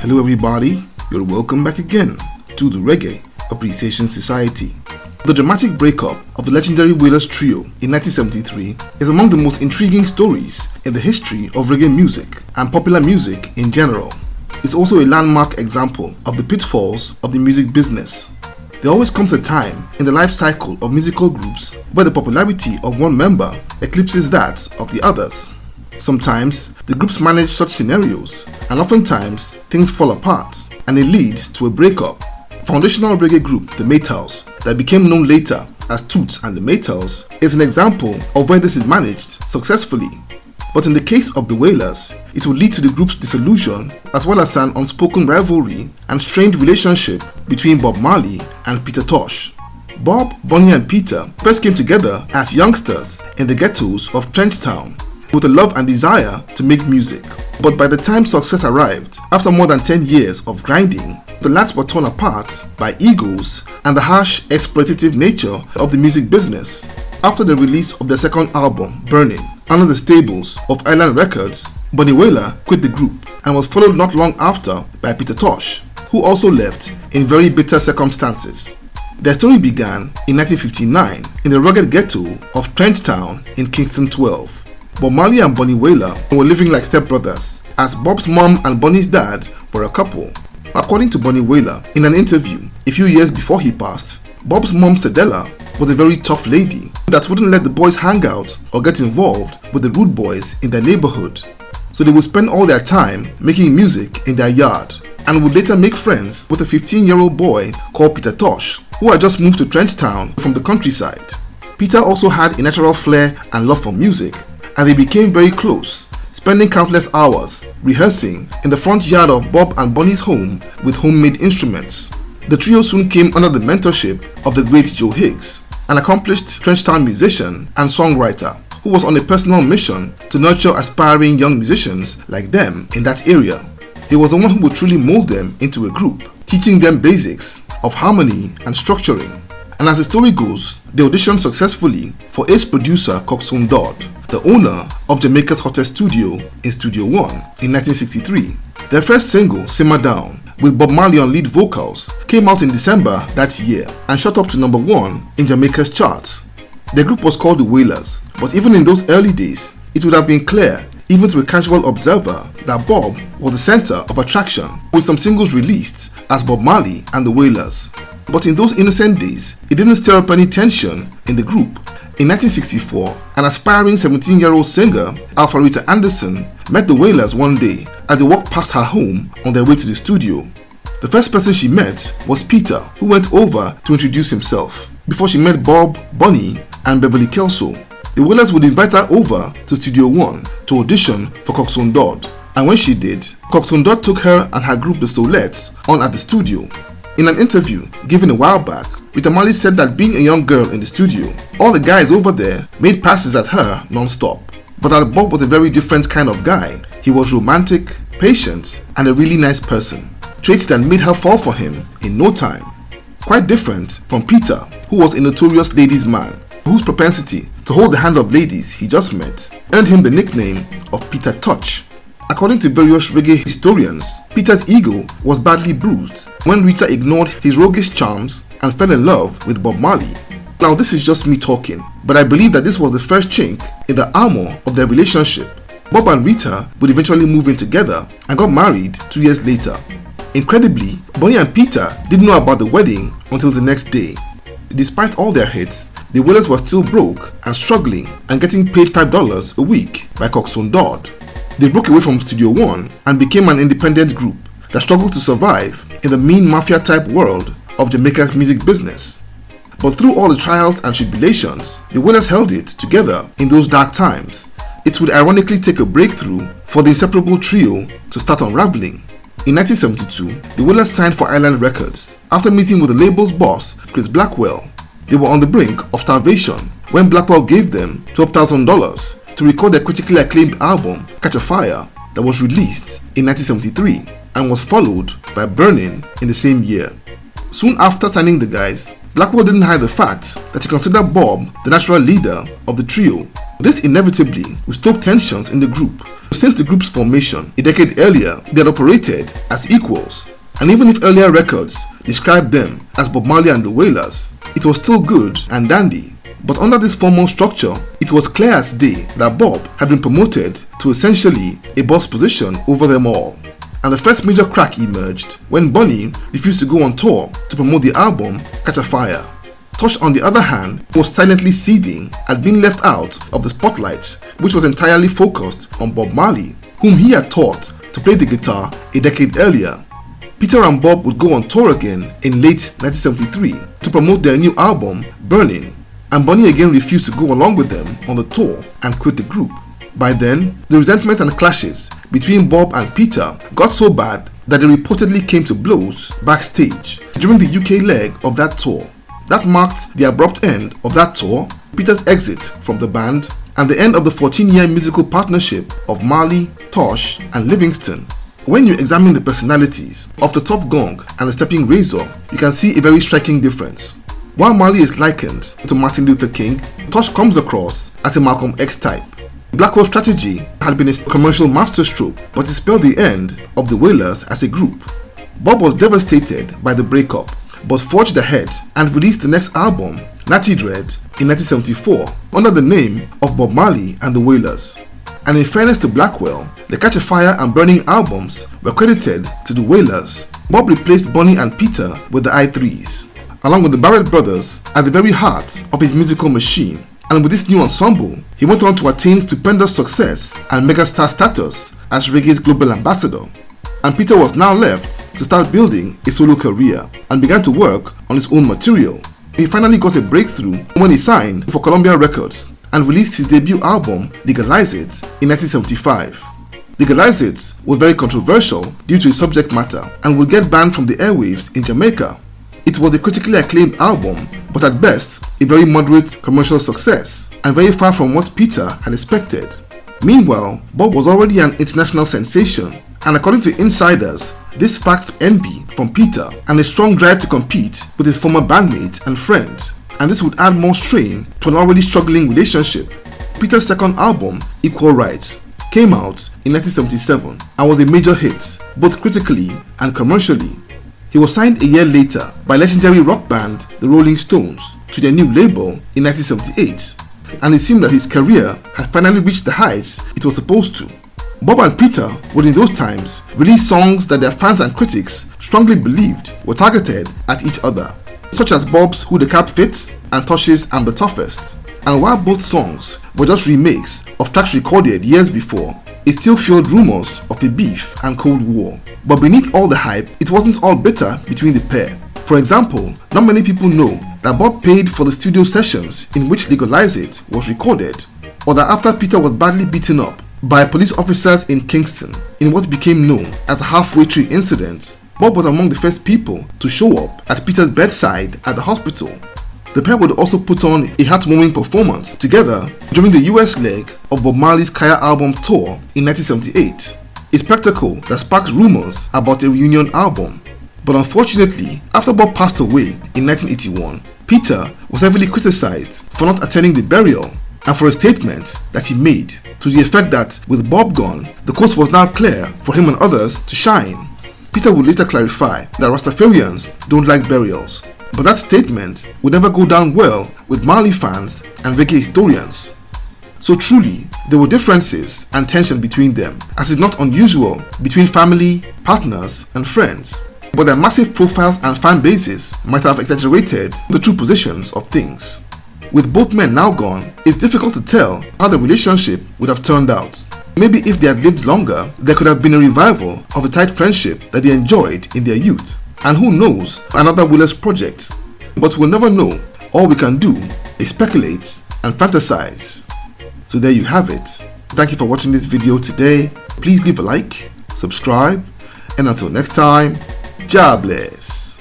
Hello everybody, you're welcome back again to the Reggae Appreciation Society. The dramatic breakup of the legendary Wailers trio in 1973 is among the most intriguing stories in the history of reggae music and popular music in general. It's also a landmark example of the pitfalls of the music business. There always comes a time in the life cycle of musical groups where the popularity of one member eclipses that of the others. Sometimes the groups manage such scenarios, and oftentimes things fall apart and it leads to a breakup. Foundational reggae group The Maytals, that became known later as Toots and the Maytals, is an example of where this is managed successfully. But in the case of the Wailers, it will lead to the group's dissolution as well as an unspoken rivalry and strained relationship between Bob Marley and Peter Tosh. Bob, Bonnie and Peter first came together as youngsters in the ghettos of Trenchtown with a love and desire to make music. But by the time success arrived, after more than 10 years of grinding, the lads were torn apart by egos and the harsh, exploitative nature of the music business. After the release of their second album, Burning, under the stables of Island Records, Bunny Wailer quit the group and was followed not long after by Peter Tosh, who also left in very bitter circumstances. Their story began in 1959 in the rugged ghetto of Trenchtown in Kingston 12. Bob Marley and Bunny Wailer were living like stepbrothers, as Bob's mom and Bunny's dad were a couple. According to Bunny Wailer, in an interview a few years before he passed, Bob's mom Stella was a very tough lady that wouldn't let the boys hang out or get involved with the rude boys in their neighborhood. So they would spend all their time making music in their yard and would later make friends with a 15-year-old boy called Peter Tosh, who had just moved to Trenchtown from the countryside. Peter also had a natural flair and love for music, and they became very close, spending countless hours rehearsing in the front yard of Bob and Bunny's home with homemade instruments. The trio soon came under the mentorship of the great Joe Higgs, an accomplished Trenchtown musician and songwriter who was on a personal mission to nurture aspiring young musicians like them in that area. He was the one who would truly mold them into a group, teaching them basics of harmony and structuring. And as the story goes, they auditioned successfully for ace producer UNTOLD, the owner of Jamaica's hottest studio in Studio One in 1963. Their first single, Simmer Down, with Bob Marley on lead vocals, came out in December that year and shot up to number 1 in Jamaica's charts. The group was called the Wailers, but even in those early days, it would have been clear, even to a casual observer, that Bob was the center of attraction, with some singles released as Bob Marley and the Wailers. But in those innocent days, it didn't stir up any tension in the group. In 1964, an aspiring 17-year-old singer, Alpharetta Anderson, met the Wailers one day as they walked past her home on their way to the studio. The first person she met was Peter, who went over to introduce himself, before she met Bob, Bunny, and Beverly Kelso. The Wailers would invite her over to Studio One to audition for UNTOLD, and when she did, UNTOLD took her and her group The Soulettes on at the studio. In an interview given a while back, Rita Marley said that being a young girl in the studio, all the guys over there made passes at her non-stop, but that Bob was a very different kind of guy. He was romantic, patient, and a really nice person, traits that made her fall for him in no time. Quite different from Peter, who was a notorious ladies' man, whose propensity to hold the hand of ladies he just met earned him the nickname of Peter Touch. According to various reggae historians, Peter's ego was badly bruised when Rita ignored his roguish charms and fell in love with Bob Marley. Now this is just me talking, but I believe that this was the first chink in the armor of their relationship. Bob and Rita would eventually move in together and got married 2 years later. Incredibly, Bonnie and Peter didn't know about the wedding until the next day. Despite all their hits, the Wailers were still broke and struggling and getting paid $5 a week by UNTOLD. They broke away from Studio One and became an independent group that struggled to survive in the mean mafia-type world of Jamaica's music business. But through all the trials and tribulations, the Wailers held it together in those dark times. It would ironically take a breakthrough for the inseparable trio to start unraveling. In 1972, the Wailers signed for Island Records after meeting with the label's boss, Chris Blackwell. They were on the brink of starvation when Blackwell gave them $12,000 to record their critically acclaimed album, Catch a Fire, that was released in 1973 and was followed by Burning in the same year. Soon after signing the guys, Blackwell didn't hide the fact that he considered Bob the natural leader of the trio, This inevitably would stoke tensions in the group. Since the group's formation a decade earlier, they had operated as equals, and even if earlier records described them as Bob Marley and the Wailers, it was still good and dandy. But under this formal structure, it was clear as day that Bob had been promoted to essentially a boss position over them all. And the first major crack emerged when Bunny refused to go on tour to promote the album Catch a Fire. Tosh, on the other hand, was silently seething at being left out of the spotlight, which was entirely focused on Bob Marley, whom he had taught to play the guitar a decade earlier. Peter and Bob would go on tour again in late 1973 to promote their new album, Burning, and Bunny again refused to go along with them on the tour and quit the group. By then, the resentment and clashes between Bob and Peter got so bad that they reportedly came to blows backstage during the UK leg of that tour. That marked the abrupt end of that tour, Peter's exit from the band, and the end of the 14-year musical partnership of Marley, Tosh, and Livingston. When you examine the personalities of the Tough Gong and the Stepping Razor, you can see a very striking difference. While Marley is likened to Martin Luther King, Tosh comes across as a Malcolm X type. Blackwell's strategy had been a commercial masterstroke, but it spelled the end of the Wailers as a group. Bob was devastated by the breakup, but forged ahead and released the next album, Natty Dread, in 1974 under the name of Bob Marley and the Wailers. And in fairness to Blackwell, the Catch a Fire and Burning albums were credited to the Wailers. Bob replaced Bunny and Peter with the I3s, along with the Barrett brothers at the very heart of his musical machine. And with this new ensemble, he went on to attain stupendous success and megastar status as Reggae's global ambassador. And Peter was now left to start building a solo career and began to work on his own material. He finally got a breakthrough when he signed for Columbia Records and released his debut album, Legalize It, in 1975. Legalize It was very controversial due to its subject matter and would get banned from the airwaves in Jamaica. It was a critically acclaimed album, but at best, a very moderate commercial success and very far from what Peter had expected. Meanwhile, Bob was already an international sensation, and according to insiders, this sparked envy from Peter and a strong drive to compete with his former bandmates and friends, and this would add more strain to an already struggling relationship. Peter's second album, Equal Rights, came out in 1977 and was a major hit, both critically and commercially. He was signed a year later by legendary rock band The Rolling Stones to their new label in 1978, and it seemed that his career had finally reached the heights it was supposed to. Bob and Peter would in those times release songs that their fans and critics strongly believed were targeted at each other, such as Bob's Who the Cap Fits and Tosh's I'm the Toughest. And while both songs were just remakes of tracks recorded years before, it still fueled rumors of a beef and Cold War. But beneath all the hype, it wasn't all bitter between the pair. For example, not many people know that Bob paid for the studio sessions in which Legalize It was recorded, or that after Peter was badly beaten up by police officers in Kingston in what became known as the Halfway Tree Incident, Bob was among the first people to show up at Peter's bedside at the hospital. The pair would also put on a heartwarming performance together during the US leg of Bob Marley's Kaya album tour in 1978, a spectacle that sparked rumors about a reunion album. But unfortunately, after Bob passed away in 1981, Peter was heavily criticized for not attending the burial and for a statement that he made to the effect that with Bob gone, the coast was now clear for him and others to shine. Peter would later clarify that Rastafarians don't like burials, but that statement would never go down well with Marley fans and reggae historians. So truly, there were differences and tension between them, as is not unusual between family, partners, and friends. But their massive profiles and fan bases might have exaggerated the true positions of things. With both men now gone, it's difficult to tell how the relationship would have turned out. Maybe if they had lived longer, there could have been a revival of the tight friendship that they enjoyed in their youth. And who knows, another Wailers project. But we'll never know. All we can do is speculate and fantasize. So there you have it. Thank you for watching this video today. Please leave a like, subscribe, and until next time, God bless.